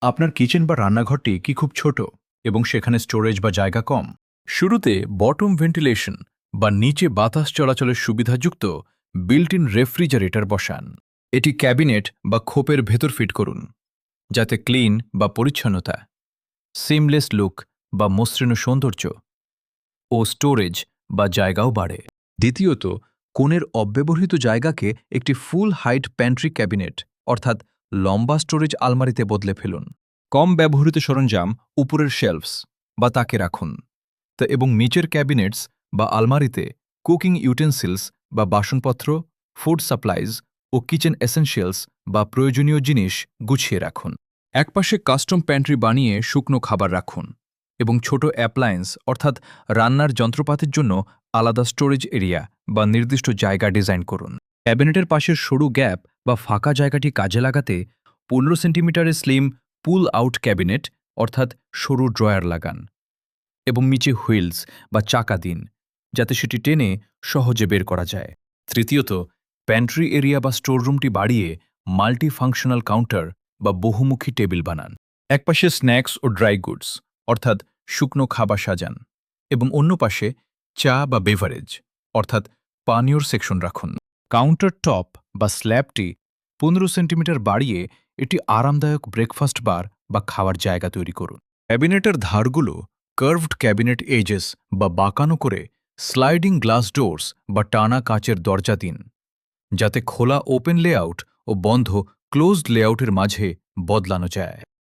আপনার কিচেন বা রান্নাঘরটি কি খুব ছোট এবং সেখানে স্টোরেজ বা জায়গা কম? শুরুতে বটম ভেন্টিলেশন বা নিচে বাতাস চলাচলের সুবিধাযুক্ত বিল্ট ইন রেফ্রিজারেটর বসান। এটি ক্যাবিনেট বা খোপের ভেতর ফিট করুন, যাতে ক্লিন বা পরিচ্ছন্নতা, সিমলেস লুক বা মসৃণ সৌন্দর্য ও স্টোরেজ বা জায়গাও বাড়ে। দ্বিতীয়ত, কোণের অব্যবহৃত জায়গাকে একটি ফুল হাইট প্যান্ট্রি ক্যাবিনেট অর্থাৎ লম্বা স্টোরেজ আলমারিতে বদলে ফেলুন। কম ব্যবহৃত সরঞ্জাম উপরের শেলফস বা তাকে রাখুন এবং নিচের ক্যাবিনেটস বা আলমারিতে কুকিং ইউটেন্সিলস বা বাসনপত্র, ফুড সাপ্লাইজ ও কিচেন এসেনশিয়ালস বা প্রয়োজনীয় জিনিস গুছিয়ে রাখুন। একপাশে কাস্টম প্যান্ট্রি বানিয়ে শুকনো খাবার রাখুন এবং ছোট অ্যাপ্লায়েন্স অর্থাৎ রান্নার যন্ত্রপাতির জন্য আলাদা স্টোরেজ এরিয়া বা নির্দিষ্ট জায়গা ডিজাইন করুন। ক্যাবিনেটের পাশের সরু গ্যাপ বা ফাঁকা জায়গাটি কাজে লাগাতে 15 সেন্টিমিটারের স্লিম পুল আউট ক্যাবিনেট অর্থাৎ সরু ড্রয়ার লাগান এবং নিচে হুইলস বা চাকা দিন, যাতে সেটি টেনে সহজে বের করা যায়। তৃতীয়ত, প্যান্ট্রি এরিয়া বা স্টোররুমটি বাড়িয়ে মাল্টি ফাংশনাল কাউন্টার বা বহুমুখী টেবিল বানান। একপাশে স্ন্যাক্স ও ড্রাই গুডস অর্থাৎ শুকনো খাবার সাজান এবং অন্য পাশে চা বা বেভারেজ অর্থাৎ পানীয়র সেকশন রাখুন। কাউন্টার টপ বা স্ল্যাবটি 15 সেন্টিমিটার বাড়িয়ে এটি আরামদায়ক ব্রেকফাস্ট বার বা খাওয়ার জায়গা তৈরি করুন। ক্যাবিনেটের ধারগুলো কার্ভড ক্যাবিনেট এজেস বা বাঁকানো করে স্লাইডিং গ্লাস ডোরস বা টানা কাচের দরজা দিন, যাতে খোলা ওপেন লেআউট ও বন্ধ ক্লোজড লেআউটের মাঝে বদলানো যায়।